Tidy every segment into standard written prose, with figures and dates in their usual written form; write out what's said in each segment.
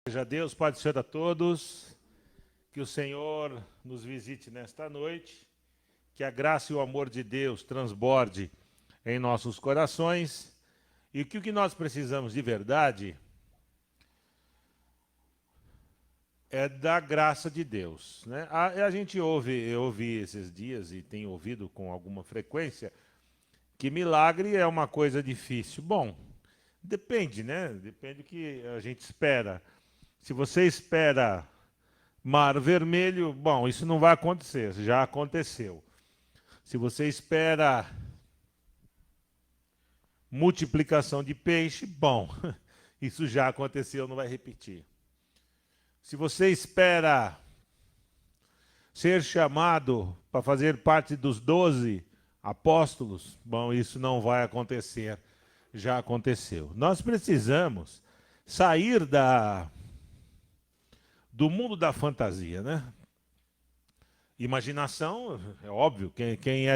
Seja Deus, Pai do Senhor a todos, que o Senhor nos visite nesta noite, que a graça e o amor de Deus transborde em nossos corações e que o que nós precisamos de verdade é da graça de Deus, né? A gente eu ouvi esses dias e tenho ouvido com alguma frequência que milagre é uma coisa difícil. Bom, depende, né? Depende do que a gente espera. Se você espera mar vermelho, bom, isso não vai acontecer, já aconteceu. Se você espera multiplicação de peixe, bom, isso já aconteceu, não vai repetir. Se você espera ser chamado para fazer parte dos 12 apóstolos, bom, isso não vai acontecer, já aconteceu. Nós precisamos sair do mundo da fantasia, né? Imaginação, é óbvio, quem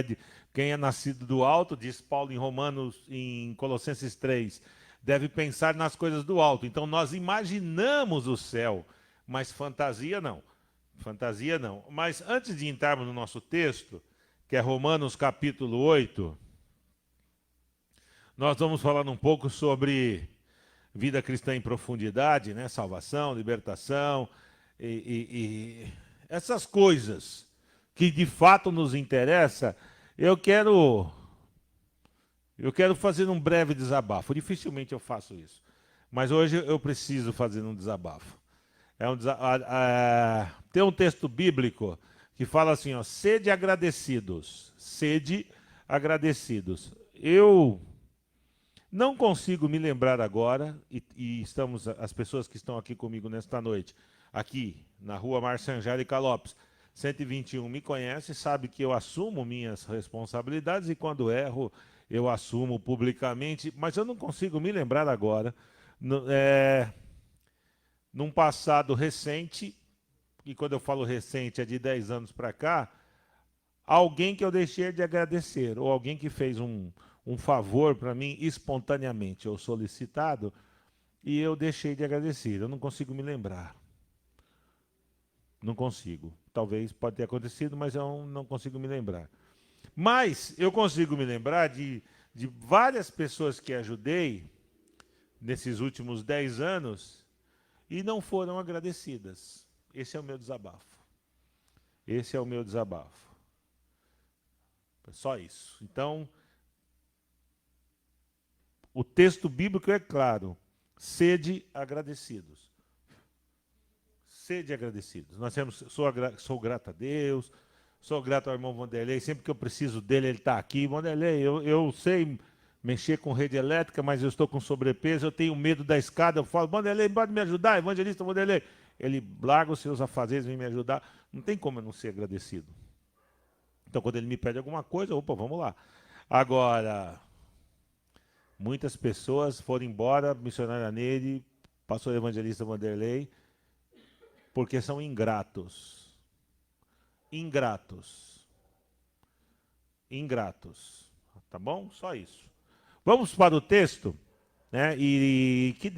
é nascido do alto, diz Paulo em Colossenses 3, deve pensar nas coisas do alto. Então nós imaginamos o céu, mas fantasia não. Fantasia não. Mas antes de entrarmos no nosso texto, que é Romanos capítulo 8, nós vamos falar um pouco sobre vida cristã em profundidade, né? Salvação, libertação e essas coisas que de fato nos interessa. Eu quero fazer um breve desabafo. Dificilmente eu faço isso, mas hoje eu preciso fazer um desabafo. Tem um texto bíblico que fala assim, ó, sede agradecidos, sede agradecidos. Eu não consigo me lembrar agora, e estamos, as pessoas que estão aqui comigo nesta noite, aqui na rua Marsanjara e Calopes, 121, me conhece, sabe que eu assumo minhas responsabilidades e quando erro eu assumo publicamente, mas eu não consigo me lembrar agora, num passado recente, e quando eu falo recente é de 10 anos para cá, alguém que eu deixei de agradecer, ou alguém que fez um favor para mim espontaneamente, ou solicitado, e eu deixei de agradecer. Eu não consigo me lembrar. Não consigo. Talvez pode ter acontecido, mas eu não consigo me lembrar. Mas eu consigo me lembrar de várias pessoas que ajudei nesses últimos 10 anos e não foram agradecidas. Esse é o meu desabafo. Esse é o meu desabafo. Só isso. Então, o texto bíblico é claro. Sede agradecidos. Sede agradecidos. Nós temos, sou grato a Deus, sou grato ao irmão Vanderlei, sempre que eu preciso dele, ele está aqui. Vanderlei, eu sei mexer com rede elétrica, mas eu estou com sobrepeso, eu tenho medo da escada, eu falo, Vanderlei, pode me ajudar, evangelista Vanderlei. Ele larga os seus afazeres e vem me ajudar. Não tem como eu não ser agradecido. Então, quando ele me pede alguma coisa, opa, vamos lá. Agora, muitas pessoas foram embora, missionária nele, pastor evangelista Vanderlei, porque são ingratos. Ingratos. Ingratos. Tá bom? Só isso. Vamos para o texto, né? E que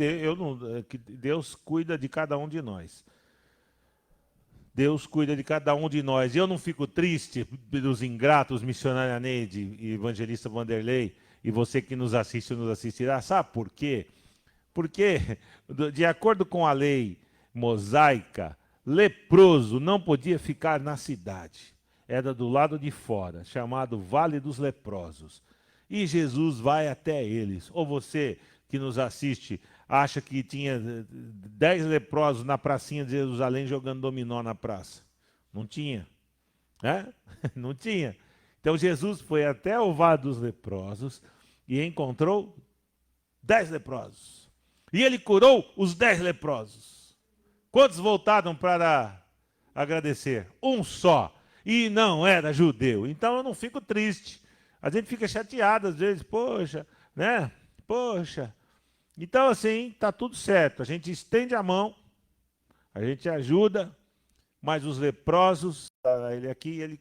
Deus cuida de cada um de nós. Deus cuida de cada um de nós. Eu não fico triste dos ingratos, missionária Neide e evangelista Vanderlei, e você que nos assiste ou nos assistirá. Sabe por quê? Porque, de acordo com a lei mosaica, leproso não podia ficar na cidade. Era do lado de fora, chamado Vale dos Leprosos. E Jesus vai até eles. Ou você que nos assiste acha que tinha 10 leprosos na pracinha de Jerusalém jogando dominó na praça? Não tinha. Né? Não tinha. Então Jesus foi até o Vale dos Leprosos e encontrou 10 leprosos. E ele curou os 10 leprosos. Quantos voltaram para agradecer? Um só. E não era judeu. Então eu não fico triste. A gente fica chateado às vezes. Poxa, né? Poxa. Então assim, está tudo certo. A gente estende a mão. A gente ajuda. Mas os leprosos, ele aqui, ele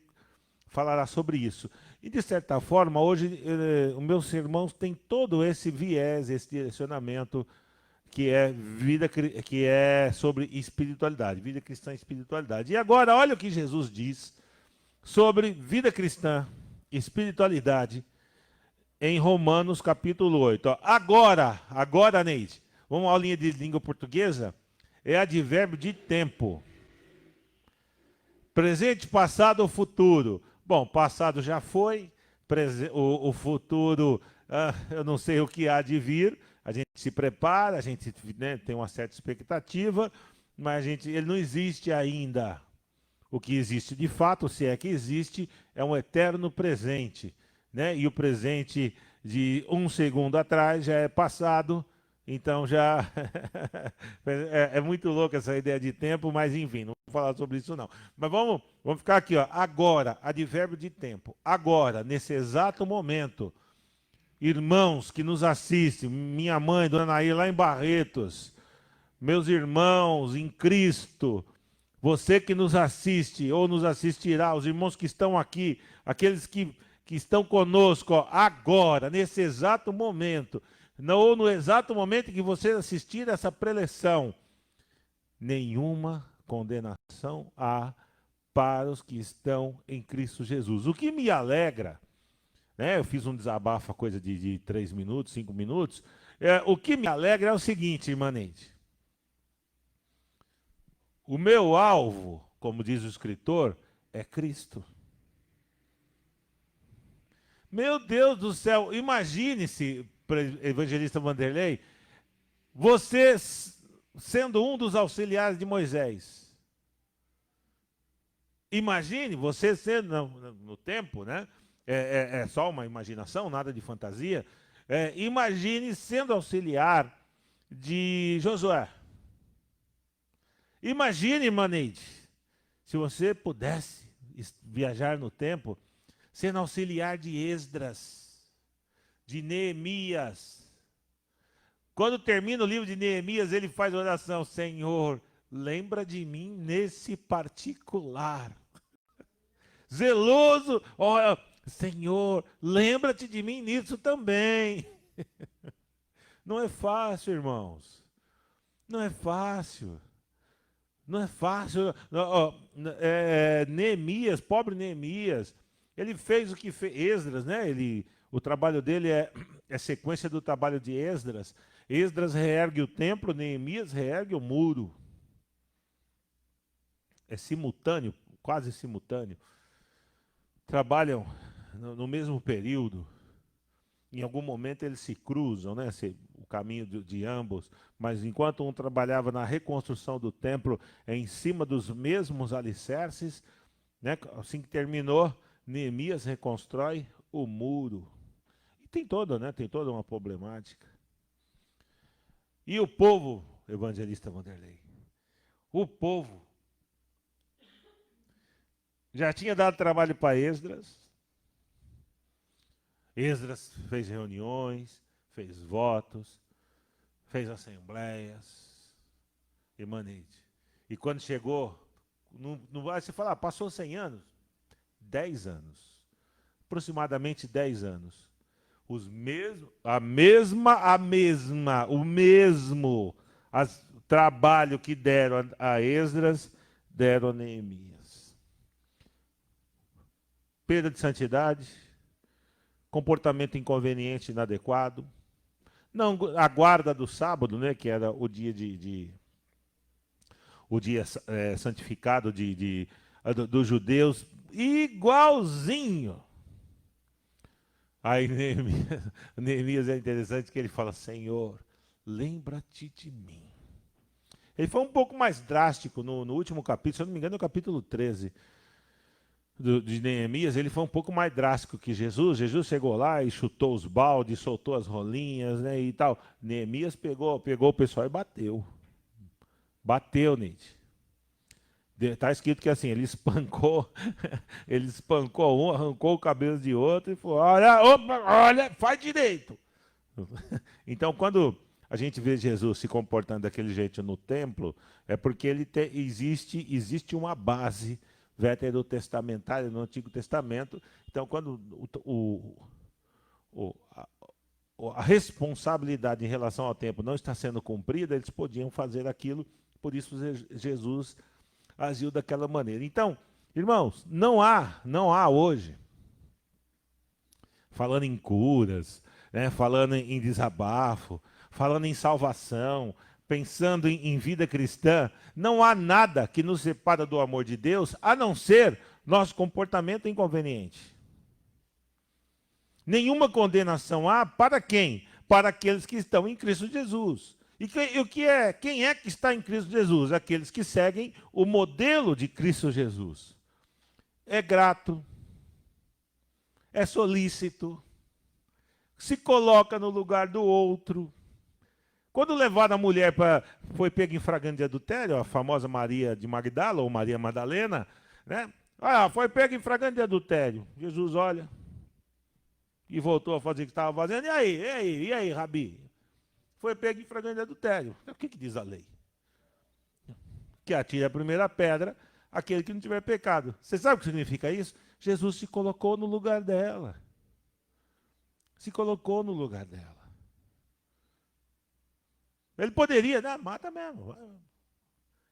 falará sobre isso. E de certa forma, hoje, os meus irmãos têm todo esse viés, esse direcionamento que é sobre espiritualidade, vida cristã e espiritualidade. E agora, olha o que Jesus diz sobre vida cristã, espiritualidade, em Romanos capítulo 8. Ó, agora, Neide, vamos à aulinha de língua portuguesa, é advérbio de tempo. Presente, passado ou futuro? Bom, passado já foi, o futuro, eu não sei o que há de vir, a gente se prepara, a gente, né, tem uma certa expectativa, mas ele não existe ainda. O que existe de fato, se é que existe, é um eterno presente, né? E o presente de um segundo atrás já é passado, então já é muito louco essa ideia de tempo, mas enfim, não vou falar sobre isso não. Mas vamos ficar aqui, ó. Agora, advérbio de tempo. Agora, nesse exato momento, irmãos que nos assistem, minha mãe, Dona Nair, lá em Barretos, meus irmãos em Cristo, você que nos assiste ou nos assistirá, os irmãos que estão aqui, aqueles que estão conosco, ó, agora, nesse exato momento, ou no exato momento em que você assistir essa preleção, nenhuma condenação há para os que estão em Cristo Jesus. O que me alegra, né, eu fiz um desabafo, coisa de 3 minutos, 5 minutos, o que me alegra é o seguinte, irmã Neide. O meu alvo, como diz o escritor, é Cristo. Meu Deus do céu, imagine-se, evangelista Vanderlei, você sendo um dos auxiliares de Moisés. Imagine você sendo, no tempo, né? É só uma imaginação, nada de fantasia. Imagine sendo auxiliar de Josué. Imagine, irmã Neide, se você pudesse viajar no tempo, sendo auxiliar de Esdras, de Neemias. Quando termina o livro de Neemias, ele faz oração: Senhor, lembra de mim nesse particular. Zeloso, olha, Senhor, lembra-te de mim nisso também. Não é fácil, irmãos. Não é fácil. Não é fácil. Neemias, pobre Neemias, ele fez o que fez. Esdras, né? O trabalho dele é sequência do trabalho de Esdras. Esdras reergue o templo, Neemias reergue o muro. É simultâneo, quase simultâneo. Trabalham no mesmo período. Em algum momento eles se cruzam, né? O caminho de ambos. Mas enquanto um trabalhava na reconstrução do templo em cima dos mesmos alicerces, né? Assim que terminou, Neemias reconstrói o muro. E tem toda uma problemática. E o povo, evangelista Vanderlei, o povo já tinha dado trabalho para Esdras. Esdras fez reuniões, fez votos, fez assembleias, irmã Neide. E quando chegou, não vai se falar, passou 100 anos? 10 anos. Aproximadamente 10 anos. O mesmo trabalho que deram a Esdras, deram a Neemias. Perda de santidade, comportamento inconveniente, inadequado. Não, a guarda do sábado, né, que era o dia santificado dos judeus, igualzinho. Aí Neemias é interessante que ele fala: Senhor, lembra-te de mim. Ele foi um pouco mais drástico no último capítulo, se eu não me engano, no capítulo 13 de Neemias, ele foi um pouco mais drástico que Jesus. Jesus chegou lá e chutou os baldes, soltou as rolinhas, né, e tal. Neemias pegou o pessoal e bateu. Bateu, Neide. Está escrito que assim, ele espancou um, arrancou o cabelo de outro e falou: olha, faz direito. Então, quando a gente vê Jesus se comportando daquele jeito no templo, é porque existe uma base veterotestamentária no Antigo Testamento. Então, quando a responsabilidade em relação ao tempo não está sendo cumprida, eles podiam fazer aquilo, por isso Jesus agiu daquela maneira. Então, irmãos, não há hoje, falando em curas, né, falando em desabafo, falando em salvação, pensando em vida cristã, não há nada que nos separa do amor de Deus, a não ser nosso comportamento inconveniente. Nenhuma condenação há para quem? Para aqueles que estão em Cristo Jesus. E quem é que está em Cristo Jesus? Aqueles que seguem o modelo de Cristo Jesus. É grato, é solícito, se coloca no lugar do outro. Quando levaram a mulher foi pega em flagrante de adultério, a famosa Maria de Magdala, ou Maria Madalena, né? Foi pega em flagrante de adultério. Jesus olha e voltou a fazer o que estava fazendo. E aí, Rabi? Foi pego em flagrante de adultério. O que diz a lei? Que atire a primeira pedra aquele que não tiver pecado. Você sabe o que significa isso? Jesus se colocou no lugar dela. Se colocou no lugar dela. Ele poderia, né? Mata mesmo.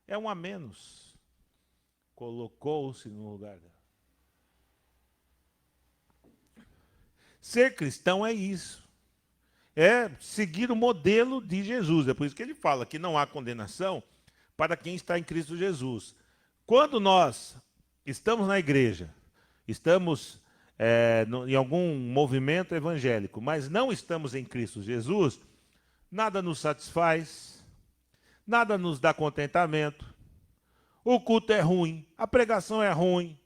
É um a menos. Colocou-se no lugar dela. Ser cristão é isso. É seguir o modelo de Jesus. É por isso que ele fala que não há condenação para quem está em Cristo Jesus. Quando nós estamos na igreja, estamos em algum movimento evangélico, mas não estamos em Cristo Jesus, nada nos satisfaz, nada nos dá contentamento, o culto é ruim, a pregação é ruim.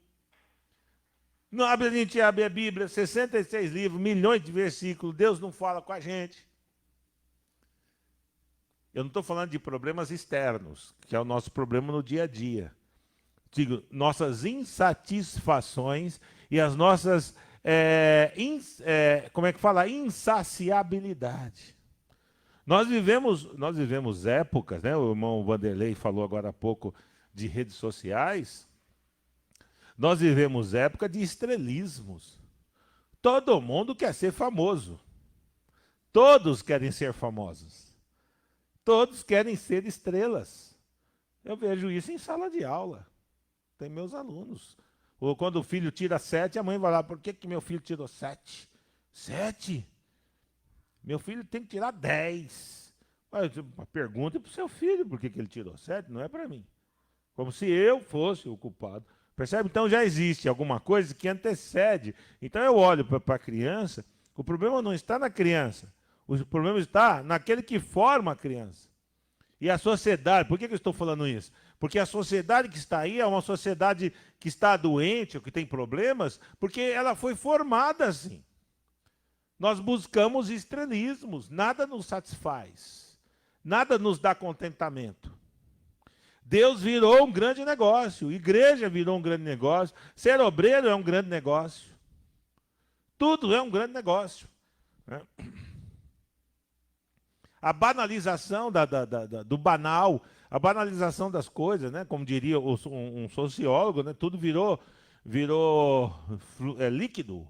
A gente abre a Bíblia, 66 livros, milhões de versículos, Deus não fala com a gente. Eu não estou falando de problemas externos, que é o nosso problema no dia a dia. Digo, nossas insatisfações e as nossas, insaciabilidade. Nós vivemos épocas, né? O irmão Vanderlei falou agora há pouco de redes sociais. Nós vivemos época de estrelismos. Todo mundo quer ser famoso. Todos querem ser famosos. Todos querem ser estrelas. Eu vejo isso em sala de aula. Tem meus alunos. Ou quando o filho tira 7, a mãe vai lá, por que meu filho tirou 7? 7? Meu filho tem que tirar 10. Pergunta para o seu filho por que ele tirou 7, não é para mim. Como se eu fosse o culpado. Percebe? Então já existe alguma coisa que antecede. Então eu olho para a criança, o problema não está na criança, o problema está naquele que forma a criança. E a sociedade, por que eu estou falando isso? Porque a sociedade que está aí é uma sociedade que está doente, ou que tem problemas, porque ela foi formada assim. Nós buscamos estrelismos, nada nos satisfaz, nada nos dá contentamento. Deus virou um grande negócio, igreja virou um grande negócio, ser obreiro é um grande negócio. Tudo é um grande negócio. Né? A banalização do banal, a banalização das coisas, né? Como diria um sociólogo, né? Tudo virou líquido,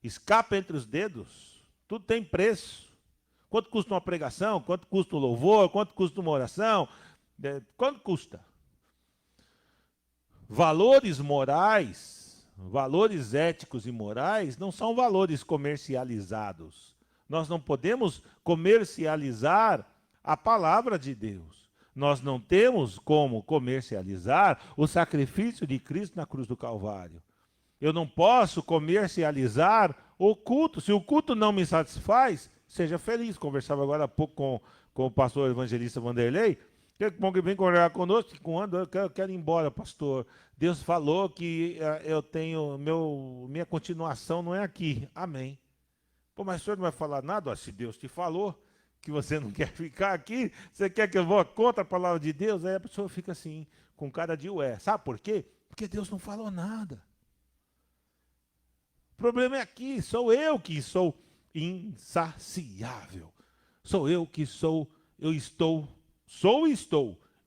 escapa entre os dedos, tudo tem preço. Quanto custa uma pregação, quanto custa o louvor, quanto custa uma oração, quanto custa? Valores morais, valores éticos e morais não são valores comercializados. Nós não podemos comercializar a palavra de Deus. Nós não temos como comercializar o sacrifício de Cristo na cruz do Calvário. Eu não posso comercializar o culto. Se o culto não me satisfaz, seja feliz. Conversava agora há pouco com o pastor evangelista Vanderlei. Que bom que vem congregar conosco, eu quero ir embora, pastor. Deus falou que eu tenho, minha continuação não é aqui. Amém. Pô, mas o senhor não vai falar nada? Se Deus te falou que você não quer ficar aqui, você quer que eu vá contra a palavra de Deus? Aí a pessoa fica assim, com cara de ué. Sabe por quê? Porque Deus não falou nada. O problema é aqui, sou eu que sou insaciável. Sou eu que estou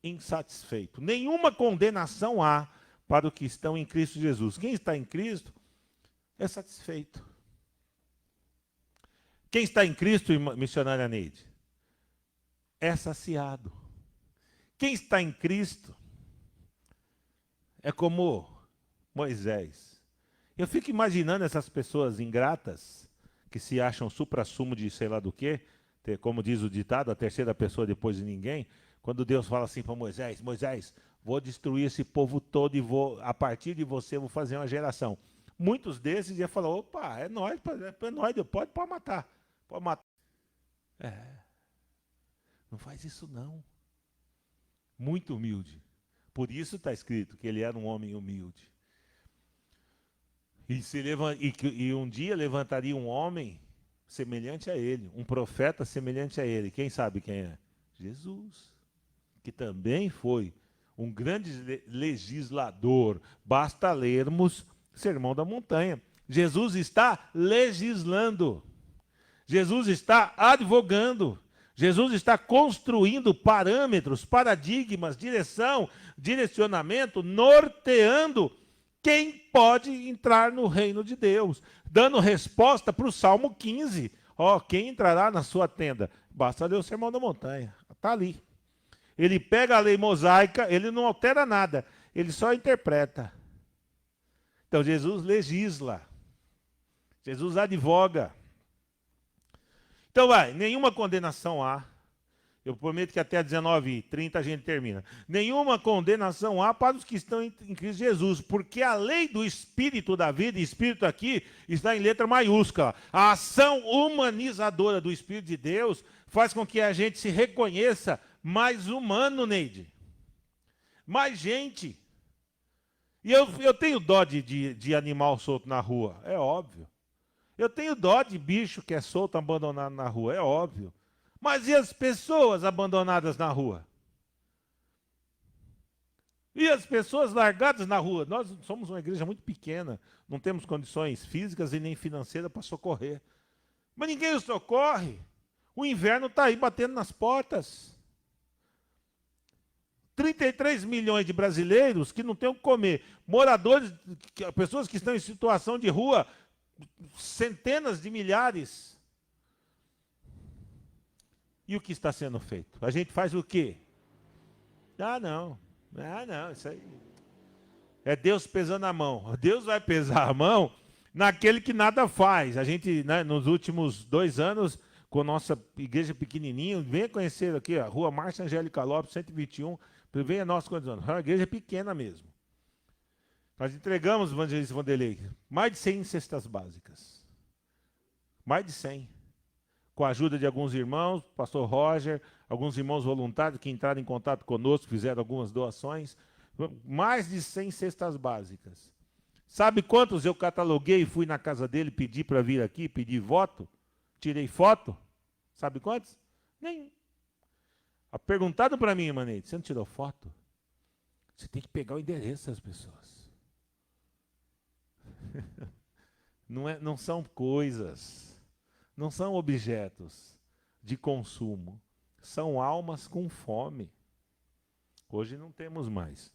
insatisfeito. Nenhuma condenação há para os que estão em Cristo Jesus. Quem está em Cristo é satisfeito. Quem está em Cristo, missionária Neide, é saciado. Quem está em Cristo é como Moisés. Eu fico imaginando essas pessoas ingratas que se acham suprassumo de sei lá do quê, como diz o ditado, a terceira pessoa depois de ninguém, quando Deus fala assim para Moisés, Moisés, vou destruir esse povo todo e vou, a partir de você, vou fazer uma geração. Muitos desses iam falar, opa, é nóis, pode matar. Pode matar. Não faz isso não. Muito humilde. Por isso está escrito que ele era um homem humilde. E um dia levantaria um homem semelhante a ele, um profeta semelhante a ele. Quem sabe quem é? Jesus, que também foi um grande legislador. Basta lermos Sermão da Montanha. Jesus está legislando. Jesus está advogando. Jesus está construindo parâmetros, paradigmas, direcionamento, norteando quem pode entrar no reino de Deus, dando resposta para o Salmo 15. Quem entrará na sua tenda? Basta ler o Sermão da Montanha, está ali. Ele pega a lei mosaica, ele não altera nada, ele só interpreta. Então Jesus legisla, Jesus advoga. Então nenhuma condenação há. Eu prometo que até 19h30 a gente termina. Nenhuma condenação há para os que estão em Cristo Jesus, porque a lei do Espírito da vida, Espírito aqui, está em letra maiúscula. A ação humanizadora do Espírito de Deus faz com que a gente se reconheça mais humano, Neide. Mais gente. E eu tenho dó de animal solto na rua, é óbvio. Eu tenho dó de bicho que é solto, abandonado na rua, é óbvio. Mas e as pessoas abandonadas na rua? E as pessoas largadas na rua? Nós somos uma igreja muito pequena, não temos condições físicas e nem financeiras para socorrer. Mas ninguém os socorre. O inverno está aí batendo nas portas. 33 milhões de brasileiros que não têm o que comer. Moradores, pessoas que estão em situação de rua, centenas de milhares. E o que está sendo feito? A gente faz o quê? Não, isso aí é Deus pesando a mão. Deus vai pesar a mão naquele que nada faz. A gente, nos últimos 2 anos, com nossa igreja pequenininha, venha conhecer aqui a Rua Márcia Angélica Lopes, 121, venha nossa condição. É uma igreja pequena mesmo. Nós entregamos, evangelista Vanderlei, mais de 100 cestas básicas. Mais de 100. Com a ajuda de alguns irmãos, pastor Roger, alguns irmãos voluntários que entraram em contato conosco, fizeram algumas doações. Mais de 100 cestas básicas. Sabe quantos eu cataloguei e fui na casa dele, pedi para vir aqui, pedi voto? Tirei foto? Sabe quantos? Nenhum. Perguntaram para mim, Manete, você não tirou foto? Você tem que pegar o endereço das pessoas. Não são coisas, não são objetos de consumo, são almas com fome. Hoje não temos mais.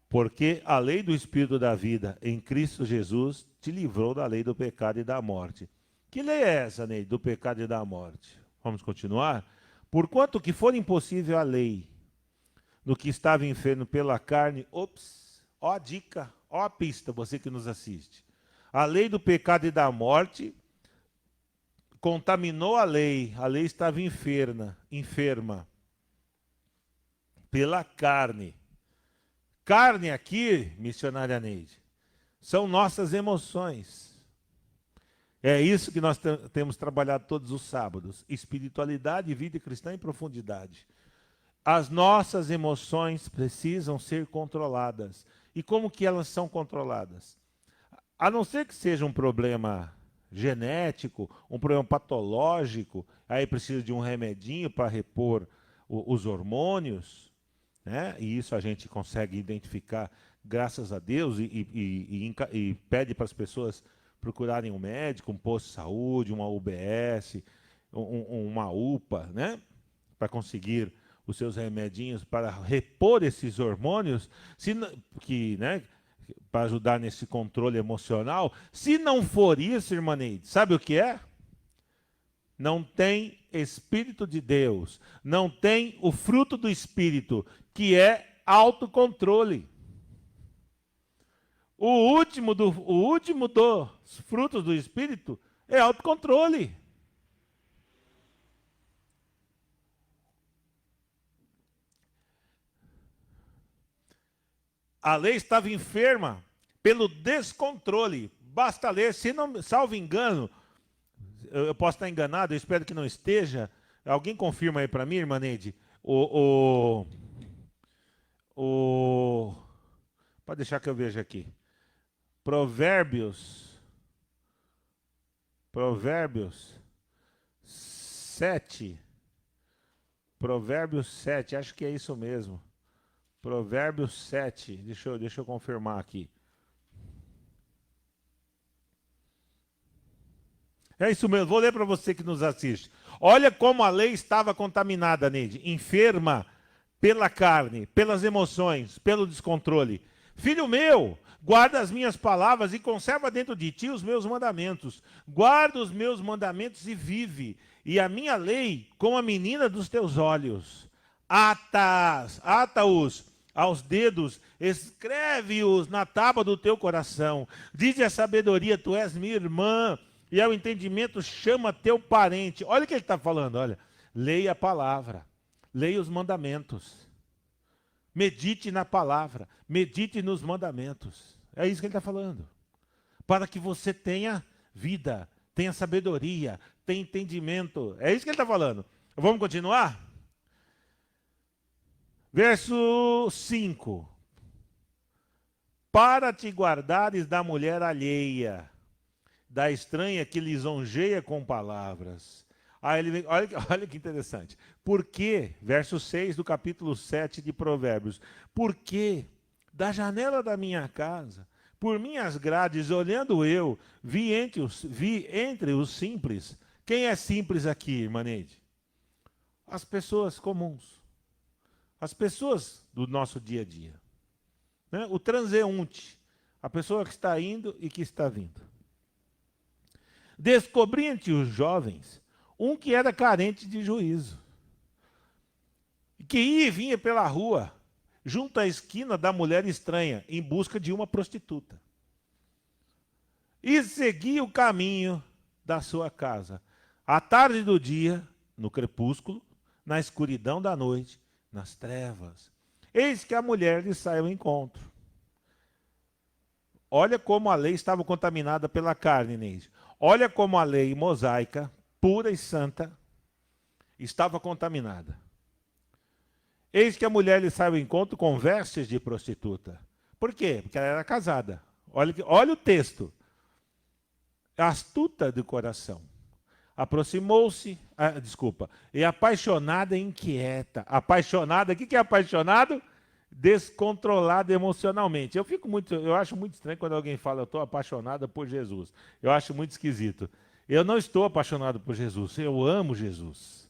Porque a lei do Espírito da vida em Cristo Jesus te livrou da lei do pecado e da morte. Que lei é essa, Ney, do pecado e da morte? Vamos continuar? Porquanto que for impossível a lei, no que estava enfermo pela carne, ó a dica, ó a pista, você que nos assiste. A lei do pecado e da morte contaminou a lei estava enferma pela carne. Carne aqui, missionária Neide, são nossas emoções. É isso que nós temos trabalhado todos os sábados. Espiritualidade, vida cristã em profundidade. As nossas emoções precisam ser controladas. E como que elas são controladas? A não ser que seja um problema genético, um problema patológico, aí precisa de um remedinho para repor os hormônios, né? E isso a gente consegue identificar, graças a Deus, e pede para as pessoas procurarem um médico, um posto de saúde, uma UBS, uma UPA, né? Para conseguir os seus remedinhos para repor esses hormônios, para ajudar nesse controle emocional. Se não for isso, irmã Neide, sabe o que é? Não tem Espírito de Deus, não tem o fruto do Espírito, que é autocontrole. O último dos frutos do Espírito é autocontrole. A lei estava enferma pelo descontrole. Basta ler, se não, salvo engano, eu posso estar enganado, eu espero que não esteja. Alguém confirma aí para mim, irmã Neide? Pode deixar que eu veja aqui. Provérbios 7. Provérbios 7, acho que é isso mesmo. Provérbios 7, deixa eu confirmar aqui. É isso mesmo, vou ler para você que nos assiste. Olha como a lei estava contaminada, Neide, enferma pela carne, pelas emoções, pelo descontrole. Filho meu, guarda as minhas palavras e conserva dentro de ti os meus mandamentos. Guarda os meus mandamentos e vive. E a minha lei como a menina dos teus olhos. Ata-os aos dedos, escreve-os na tábua do teu coração. Dize a sabedoria, tu és minha irmã, e ao entendimento chama teu parente. Olha o que ele está falando, olha. Leia a palavra, leia os mandamentos. Medite na palavra, medite nos mandamentos. É isso que ele está falando. Para que você tenha vida, tenha sabedoria, tenha entendimento. É isso que ele está falando. Vamos continuar? Verso 5. Para te guardares da mulher alheia, da estranha que lisonjeia com palavras. Aí ele vem, olha que interessante. Por que, verso 6 do capítulo 7 de Provérbios, por que da janela da minha casa, por minhas grades, olhando eu, vi entre os simples. Quem é simples aqui, irmã Neide? As pessoas comuns. As pessoas do nosso dia a dia. Né? O transeunte. A pessoa que está indo e que está vindo. Descobri entre os jovens um que era carente de juízo. Que ia e vinha pela rua, junto à esquina da mulher estranha, em busca de uma prostituta. E seguia o caminho da sua casa. À tarde do dia, no crepúsculo, na escuridão da noite, nas trevas. Eis que a mulher lhe sai ao encontro. Olha como a lei estava contaminada pela carne, Neide. Olha como a lei mosaica, pura e santa, estava contaminada. Eis que a mulher lhe sai ao encontro com vestes de prostituta. Por quê? Porque ela era casada. Olha o texto. Astuta de coração. Aproximou-se, e apaixonada e inquieta. Apaixonada, o que é apaixonado? Descontrolado emocionalmente. Eu acho muito estranho quando alguém fala, eu estou apaixonada por Jesus. Eu acho muito esquisito. Eu não estou apaixonado por Jesus, eu amo Jesus.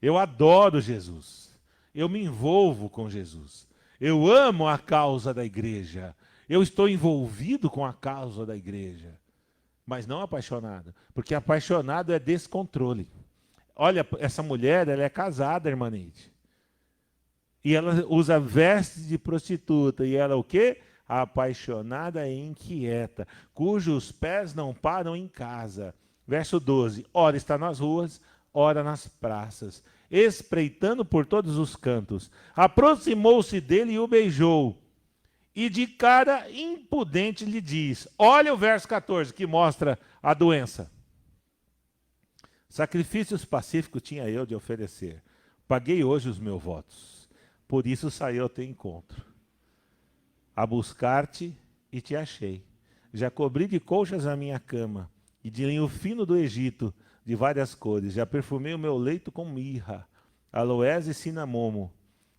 Eu adoro Jesus. Eu me envolvo com Jesus. Eu amo a causa da igreja. Eu estou envolvido com a causa da igreja. Mas não apaixonado, porque apaixonado é descontrole. Olha, essa mulher, ela é casada, irmã Neide. E ela usa vestes de prostituta. E ela o quê? Apaixonada e inquieta, cujos pés não param em casa. Verso 12. Ora está nas ruas, ora nas praças, espreitando por todos os cantos. Aproximou-se dele e o beijou. E de cara impudente lhe diz. Olha o verso 14, que mostra a doença. Sacrifícios pacíficos tinha eu de oferecer. Paguei hoje os meus votos. Por isso saí ao teu encontro. A buscar-te e te achei. Já cobri de colchas a minha cama, e de linho fino do Egito, de várias cores. Já perfumei o meu leito com mirra, aloés e cinamomo.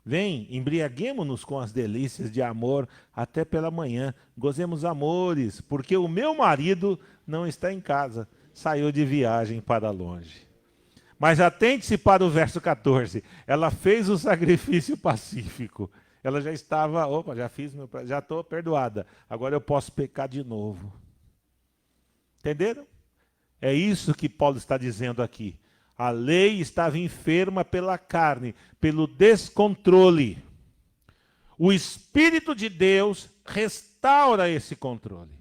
Vem, embriaguemo-nos com as delícias de amor até pela manhã. Gozemos amores, porque o meu marido não está em casa. Saiu de viagem para longe. Mas atente-se para o verso 14. Ela fez o sacrifício pacífico. Ela já estava, opa, já estou perdoada. Agora eu posso pecar de novo. Entenderam? É isso que Paulo está dizendo aqui. A lei estava enferma pela carne, pelo descontrole. O Espírito de Deus restaura esse controle.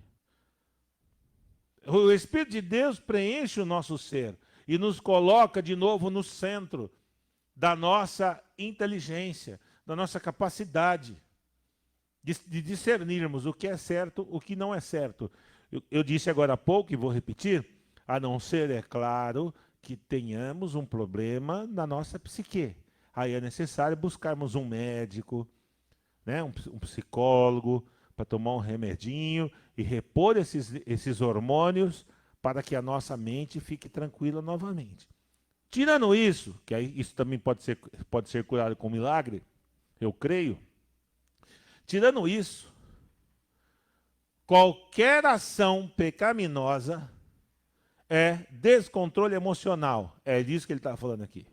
O Espírito de Deus preenche o nosso ser e nos coloca de novo no centro da nossa inteligência, da nossa capacidade de discernirmos o que é certo, o que não é certo. Eu disse agora há pouco, e vou repetir, a não ser, é claro, que tenhamos um problema na nossa psique. Aí é necessário buscarmos um médico, né, um psicólogo, para tomar um remedinho e repor esses hormônios para que a nossa mente fique tranquila novamente. Tirando isso, que aí isso também pode ser curado com milagre, eu creio. Tirando isso, qualquer ação pecaminosa é descontrole emocional. É disso que ele está falando aqui.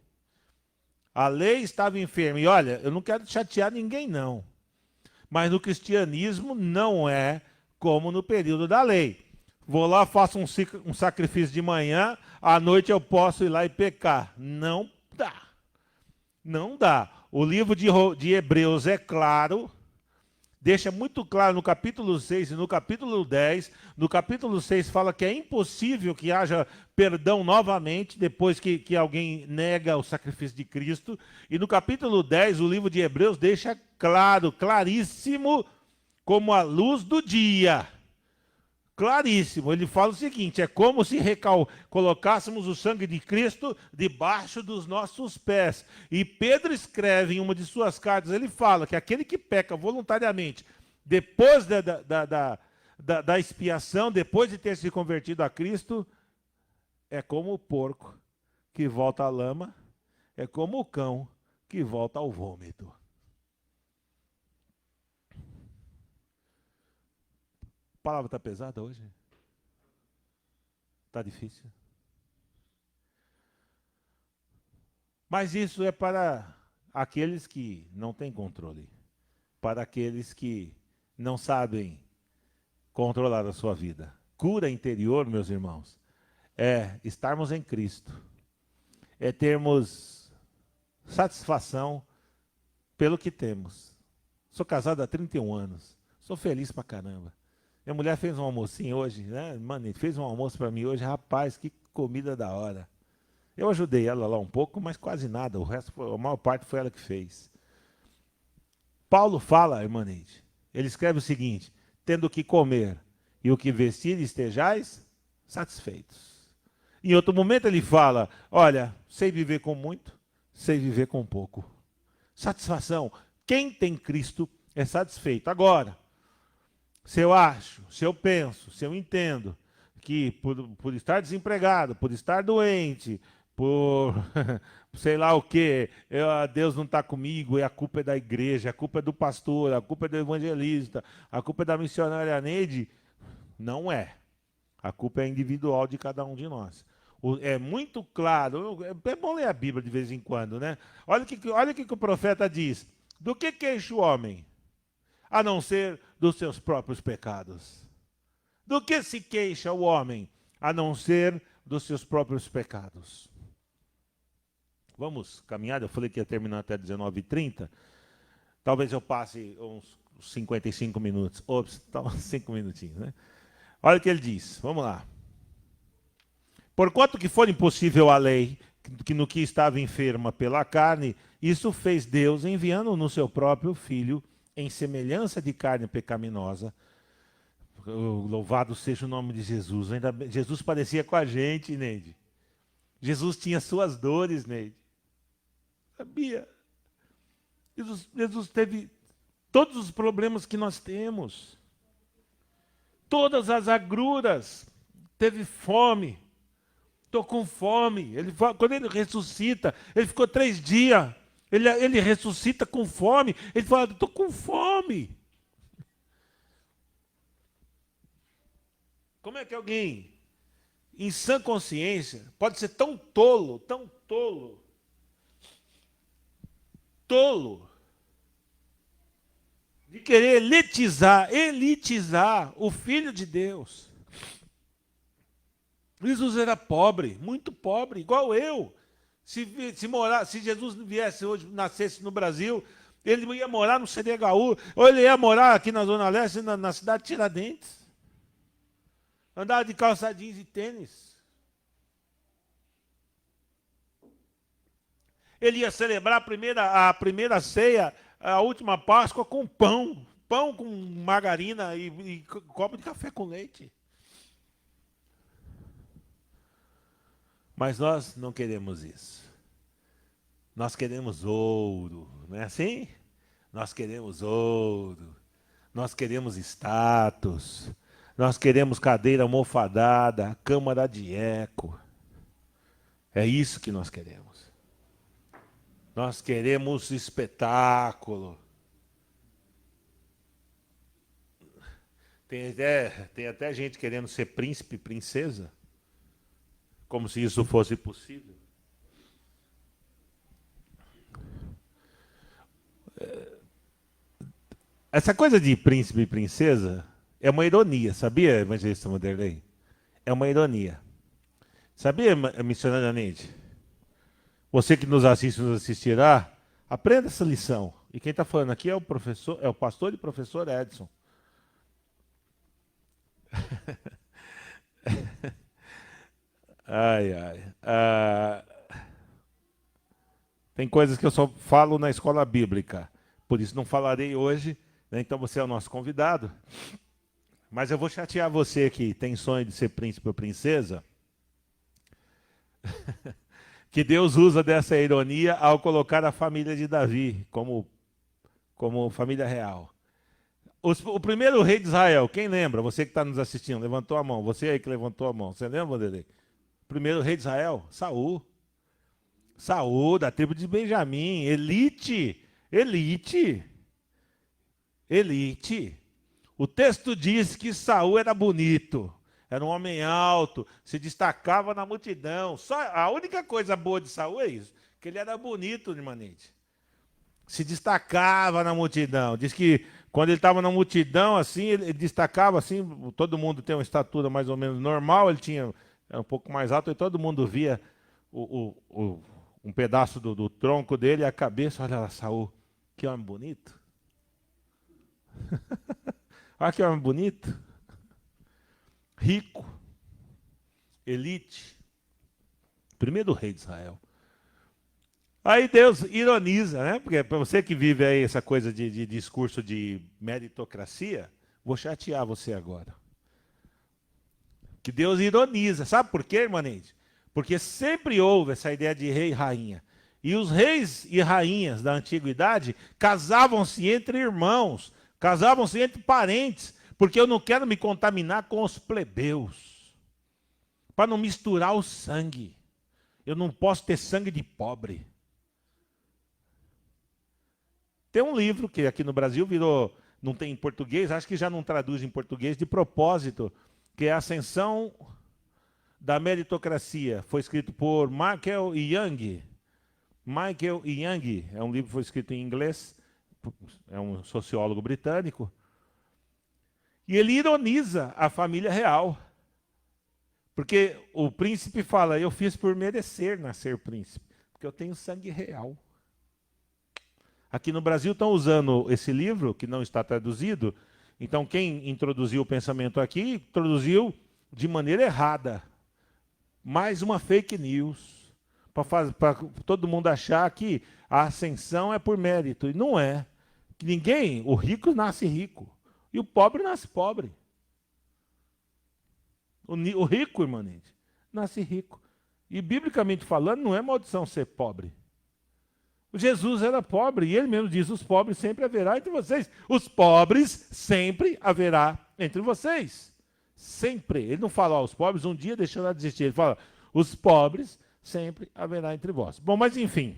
A lei estava enferma. E olha, eu não quero chatear ninguém, não. Mas no cristianismo não é como no período da lei. Vou lá, faço um sacrifício de manhã, à noite eu posso ir lá e pecar. Não dá. Não dá. O livro de Hebreus é claro, deixa muito claro no capítulo 6 e no capítulo 10. No capítulo 6 fala que é impossível que haja perdão novamente depois que alguém nega o sacrifício de Cristo. E no capítulo 10, o livro de Hebreus deixa claro, claríssimo, como a luz do dia. Claríssimo. Ele fala o seguinte, é como se colocássemos o sangue de Cristo debaixo dos nossos pés. E Pedro escreve em uma de suas cartas, ele fala que aquele que peca voluntariamente, depois da expiação, depois de ter se convertido a Cristo, é como o porco que volta à lama, é como o cão que volta ao vômito. A palavra está pesada hoje? Está difícil? Mas isso é para aqueles que não têm controle, para aqueles que não sabem controlar a sua vida. Cura interior, meus irmãos, é estarmos em Cristo, é termos satisfação pelo que temos. Sou casado há 31 anos, sou feliz pra caramba. Minha mulher fez um almocinho hoje, né? Mano, fez um almoço para mim hoje, rapaz, que comida da hora. Eu ajudei ela lá um pouco, mas quase nada, a maior parte foi ela que fez. Paulo fala, irmã Neide, ele escreve o seguinte, tendo o que comer e o que vestir, estejais satisfeitos. Em outro momento ele fala, olha, sei viver com muito, sei viver com pouco. Satisfação. Quem tem Cristo é satisfeito. Agora, se eu acho, se eu penso, se eu entendo que por estar desempregado, por estar doente, por sei lá o quê, Deus não está comigo, e a culpa é da igreja, a culpa é do pastor, a culpa é do evangelista, a culpa é da missionária Neide, não é. A culpa é individual de cada um de nós. É muito claro, é bom ler a Bíblia de vez em quando, né? Olha o que o profeta diz. Do que queixa o homem? A não ser dos seus próprios pecados. Do que se queixa o homem? A não ser dos seus próprios pecados. Vamos caminhar, eu falei que ia terminar até 19h30. Talvez eu passe uns 55 minutos. Ops, tá uns 5 minutinhos, né? Olha o que ele diz, vamos lá. Porquanto que for impossível a lei, que no que estava enferma pela carne, isso fez Deus enviando no seu próprio Filho, em semelhança de carne pecaminosa. Louvado seja o nome de Jesus. Ainda bem, Jesus parecia com a gente, Neide. Jesus tinha suas dores, Neide. Sabia? Jesus teve todos os problemas que nós temos. Todas as agruras. Teve fome. Estou com fome. Quando ele ressuscita, ele ficou 3 dias. Ele ressuscita com fome. Ele fala, estou com fome. Como é que alguém, em sã consciência, pode ser tão tolo, de querer elitizar o Filho de Deus. Jesus era pobre, muito pobre, igual eu. Se Jesus viesse hoje, nascesse no Brasil, ele ia morar no CDHU, ou ele ia morar aqui na Zona Leste, na cidade de Tiradentes. Andava de calça jeans e tênis. Ele ia celebrar a primeira ceia, a última Páscoa, com pão. Pão com margarina e copo de café com leite. Mas nós não queremos isso. Nós queremos ouro, não é assim? Nós queremos ouro. Nós queremos status. Nós queremos cadeira almofadada, câmara de eco. É isso que nós queremos. Nós queremos espetáculo. Tem até gente querendo ser príncipe e princesa, como se isso fosse possível. Essa coisa de príncipe e princesa é uma ironia, sabia, evangelista Vanderlei? É uma ironia. Sabia, missionária Neide? Você que nos assiste, nos assistirá, aprenda essa lição. E quem está falando aqui é o professor, é o pastor e professor Edson. Ai, ai. Tem coisas que eu só falo na escola bíblica, por isso não falarei hoje, né? Então você é o nosso convidado. Mas eu vou chatear você que tem sonho de ser príncipe ou princesa, que Deus usa dessa ironia ao colocar a família de Davi como família real. O primeiro rei de Israel, quem lembra? Você que está nos assistindo, levantou a mão. Você aí que levantou a mão. Você lembra, Vanderlei? O primeiro rei de Israel? Saul. Saul, da tribo de Benjamim. Elite. O texto diz que Saul era bonito. Era um homem alto, se destacava na multidão. Só a única coisa boa de Saul é isso, que ele era bonito, irmã Neide. Se destacava na multidão. Diz que quando ele estava na multidão, assim, ele destacava assim, todo mundo tem uma estatura mais ou menos normal, era um pouco mais alto, e todo mundo via um pedaço do tronco dele e a cabeça. Olha lá, Saul, que homem bonito. Olha que homem bonito. Rico. Elite. Primeiro rei de Israel. Aí Deus ironiza, né? Porque para você que vive aí essa coisa de discurso de meritocracia, vou chatear você agora. Que Deus ironiza. Sabe por quê, irmã Neide? Porque sempre houve essa ideia de rei e rainha. E os reis e rainhas da antiguidade casavam-se entre irmãos, casavam-se entre parentes, porque eu não quero me contaminar com os plebeus, para não misturar o sangue. Eu não posso ter sangue de pobre. Tem um livro que aqui no Brasil virou, não tem em português, acho que já não traduz em português de propósito, que é a Ascensão da Meritocracia. Foi escrito por Michael Young. Michael Young, é um livro que foi escrito em inglês, é um sociólogo britânico. E ele ironiza a família real. Porque o príncipe fala, eu fiz por merecer nascer príncipe, porque eu tenho sangue real. Aqui no Brasil estão usando esse livro, que não está traduzido. Então, quem introduziu o pensamento aqui, introduziu de maneira errada. Mais uma fake news. Para todo mundo achar que a ascensão é por mérito. E não é. O rico nasce rico. E o pobre nasce pobre. O rico, irmã Neide, nasce rico. E, biblicamente falando, não é maldição ser pobre. Jesus era pobre, e ele mesmo diz, os pobres sempre haverá entre vocês. Os pobres sempre haverá entre vocês. Sempre. Ele não fala, os pobres um dia deixarão de existir. Ele fala, os pobres sempre haverá entre vós. Bom, mas enfim.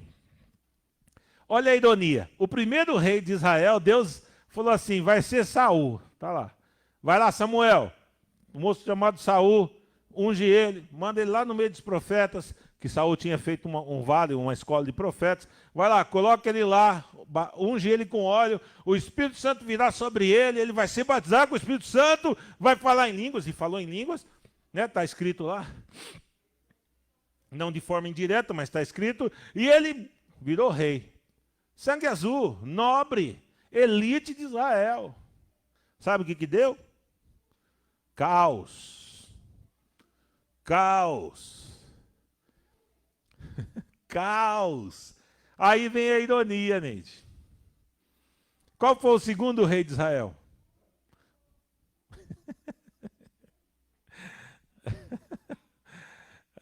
Olha a ironia. O primeiro rei de Israel, Deus falou assim, vai ser Saul. Tá lá. Vai lá, Samuel. O moço chamado Saul, unge ele, manda ele lá no meio dos profetas, que Saul tinha feito um vale, uma escola de profetas. Vai lá, coloca ele lá, unge ele com óleo, o Espírito Santo virá sobre ele, ele vai ser batizado com o Espírito Santo, vai falar em línguas, e falou em línguas, né? Está escrito lá. Não de forma indireta, mas está escrito. E ele virou rei. Sangue azul, nobre, elite de Israel. Sabe o que deu? Caos. Caos. Caos. Aí vem a ironia, Neide. Qual foi o segundo rei de Israel?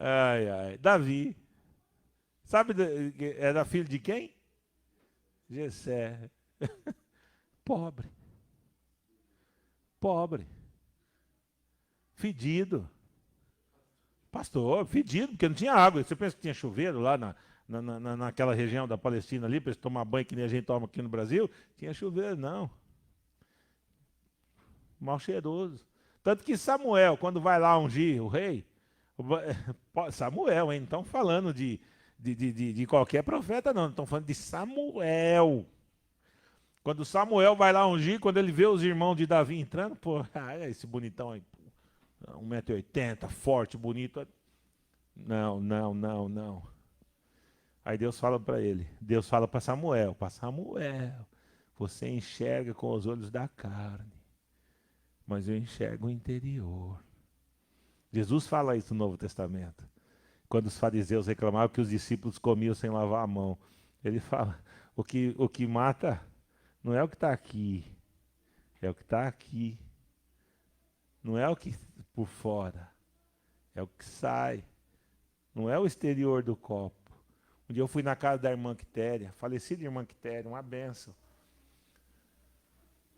Ai, ai. Davi. Sabe, era filho de quem? Jessé. Pobre. Pobre. Fedido. Pastor, fedido, porque não tinha água. Você pensa que tinha chuveiro lá naquela região da Palestina ali, para eles tomar banho que nem a gente toma aqui no Brasil? Tinha chuveiro, não. Mal cheiroso. Tanto que Samuel, quando vai lá ungir o rei, Samuel, hein? Não estão falando de qualquer profeta, não. Estão falando de Samuel. Quando Samuel vai lá ungir, quando ele vê os irmãos de Davi entrando, pô, esse bonitão aí, 1,80 m, forte, bonito. Não, não, não, não. Aí Deus fala para ele, Deus fala para Samuel, você enxerga com os olhos da carne, mas eu enxergo o interior. Jesus fala isso no Novo Testamento. Quando os fariseus reclamavam que os discípulos comiam sem lavar a mão, ele fala, o que mata não é o que está aqui, é o que está aqui. Não é o que por fora, é o que sai. Não é o exterior do copo. Um dia eu fui na casa da irmã Quitéria, falecida irmã Quitéria, uma benção.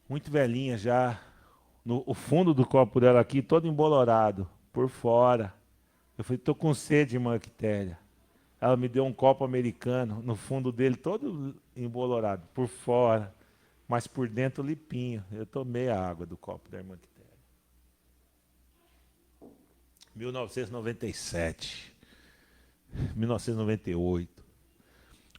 Muito velhinha já, o fundo do copo dela aqui, todo embolorado, por fora. Eu falei, estou com sede, irmã Quitéria. Ela me deu um copo americano, no fundo dele todo embolorado, por fora, mas por dentro limpinho. Eu tomei a água do copo da irmã Quitéria. 1997, 1998.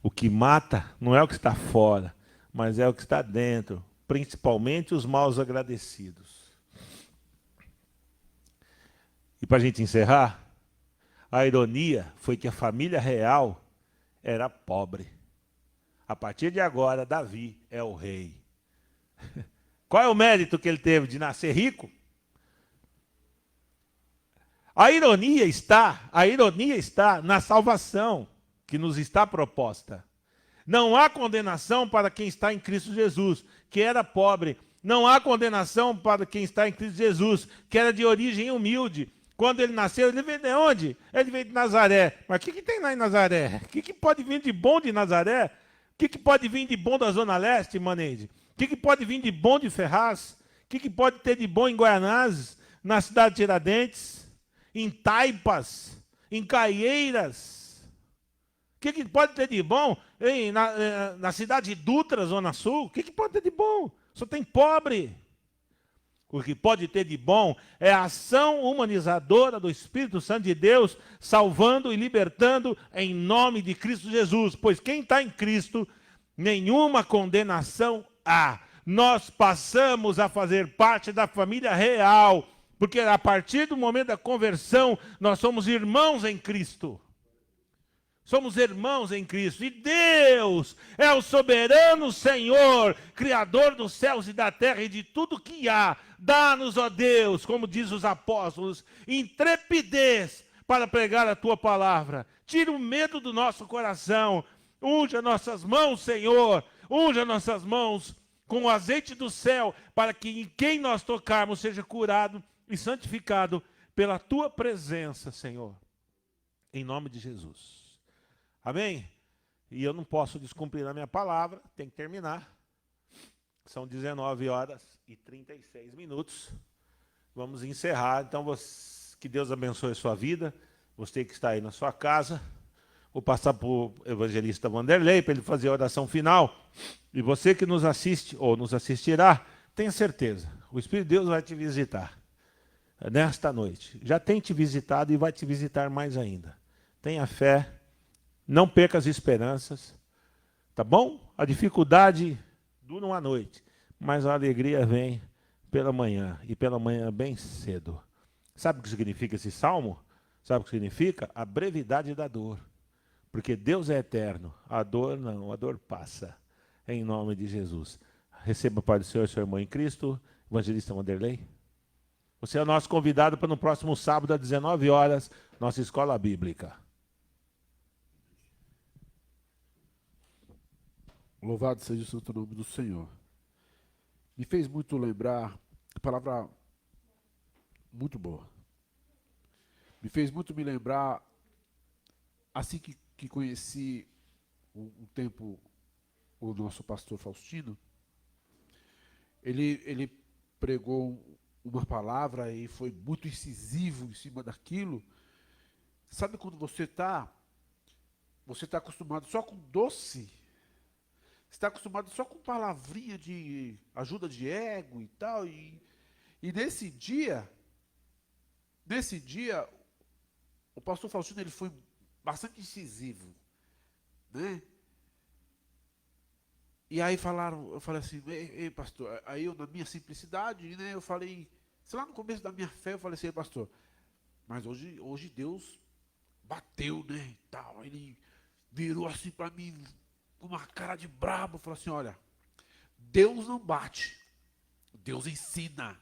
O que mata não é o que está fora, mas é o que está dentro, principalmente os maus agradecidos. E para a gente encerrar, a ironia foi que a família real era pobre. A partir de agora, Davi é o rei. Qual é o mérito que ele teve de nascer rico? A ironia está na salvação que nos está proposta. Não há condenação para quem está em Cristo Jesus, que era pobre. Não há condenação para quem está em Cristo Jesus, que era de origem humilde. Quando ele nasceu, ele veio de onde? Ele veio de Nazaré. Mas o que tem lá em Nazaré? O que pode vir de bom de Nazaré? O que pode vir de bom da Zona Leste, Maneide? O que pode vir de bom de Ferraz? O que pode ter de bom em Guaianazes, na cidade de Tiradentes? Em Taipas, em Caieiras. O que pode ter de bom na cidade de Dutra, Zona Sul? O que pode ter de bom? Só tem pobre. O que pode ter de bom é a ação humanizadora do Espírito Santo de Deus, salvando e libertando em nome de Cristo Jesus. Pois quem está em Cristo, nenhuma condenação há. Nós passamos a fazer parte da família real, porque a partir do momento da conversão, nós somos irmãos em Cristo. Somos irmãos em Cristo. E Deus é o soberano Senhor, Criador dos céus e da terra e de tudo que há. Dá-nos, ó Deus, como diz os apóstolos, intrepidez para pregar a tua palavra. Tira o medo do nosso coração. Unja nossas mãos, Senhor. Unja nossas mãos com o azeite do céu, para que em quem nós tocarmos seja curado e santificado pela tua presença, Senhor, em nome de Jesus. Amém? E eu não posso descumprir a minha palavra, tem que terminar. São 19h36. Vamos encerrar. Então, que Deus abençoe a sua vida. Você que está aí na sua casa. Vou passar para o evangelista Vanderlei para ele fazer a oração final. E você que nos assiste ou nos assistirá, tenha certeza, o Espírito de Deus vai te visitar nesta noite. Já tem te visitado e vai te visitar mais ainda. tenha fé, não perca as esperanças, tá bom? A dificuldade dura uma noite, mas a alegria vem pela manhã, e pela manhã bem cedo. Sabe o que significa esse salmo? Sabe o que significa? A brevidade da dor. Porque Deus é eterno, a dor não, a dor passa. Em nome de Jesus. Receba a paz do Senhor, seu irmão em Cristo, evangelista Wanderley. Você é o nosso convidado para no próximo sábado, às 19 horas, nossa escola bíblica. Louvado seja o santo nome do Senhor. Me fez muito lembrar, a palavra muito boa. Me fez muito me lembrar, assim que conheci um tempo o nosso pastor Faustino, ele pregou uma palavra e foi muito incisivo em cima daquilo. Sabe quando você está acostumado só com doce? Você está acostumado só com palavrinha de ajuda de ego e tal. E nesse dia, o pastor Faustino ele foi bastante incisivo, né? E aí eu falei assim, ei pastor, aí eu na minha simplicidade, né, eu falei, sei lá no começo da minha fé, eu falei assim, pastor, mas hoje Deus bateu, né, e tal. Ele virou assim para mim, com uma cara de brabo, falou assim, olha, Deus não bate, Deus ensina.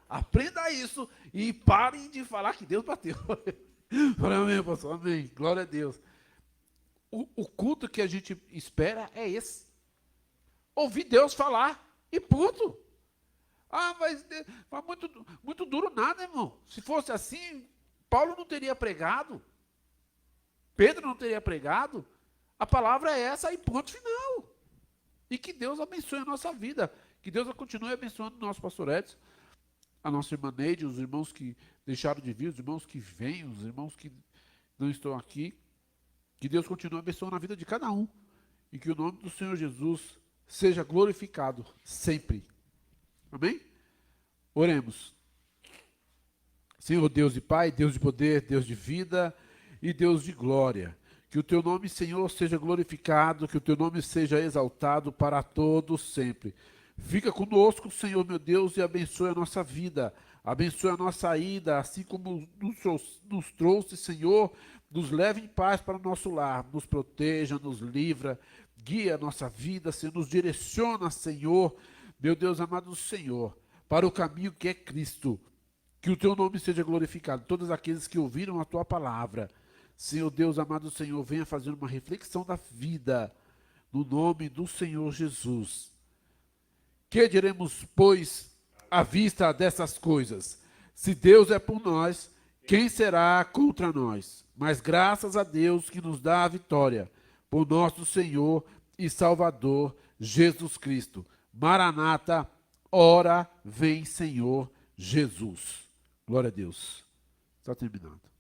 Aprenda isso e parem de falar que Deus bateu. Falei, amém, pastor, amém, glória a Deus. O culto que a gente espera é esse. Ouvir Deus falar e ponto. Ah, mas muito duro nada, irmão. Se fosse assim, Paulo não teria pregado, Pedro não teria pregado. A palavra é essa e ponto final. E que Deus abençoe a nossa vida. Que Deus continue abençoando o nosso pastor Edson, a nossa irmã Neide, os irmãos que deixaram de vir, os irmãos que vêm, os irmãos que não estão aqui. Que Deus continue abençoando a vida de cada um. E que o nome do Senhor Jesus seja glorificado sempre. Amém? Oremos. Senhor Deus e Pai, Deus de poder, Deus de vida e Deus de glória. Que o teu nome, Senhor, seja glorificado, que o teu nome seja exaltado para todos sempre. Fica conosco, Senhor, meu Deus, e abençoe a nossa vida. Abençoe a nossa ida, assim como nos trouxe, Senhor, nos leve em paz para o nosso lar, nos proteja, nos livra, guia a nossa vida, Senhor, nos direciona, Senhor, meu Deus amado do Senhor, para o caminho que é Cristo. Que o teu nome seja glorificado. Todos aqueles que ouviram a tua palavra, Senhor Deus amado do Senhor, venha fazer uma reflexão da vida, no nome do Senhor Jesus. Que diremos, pois, à vista dessas coisas? Se Deus é por nós, quem será contra nós? Mas graças a Deus que nos dá a vitória, por nosso Senhor e Salvador, Jesus Cristo. Maranata, ora vem Senhor Jesus. Glória a Deus. Está terminado.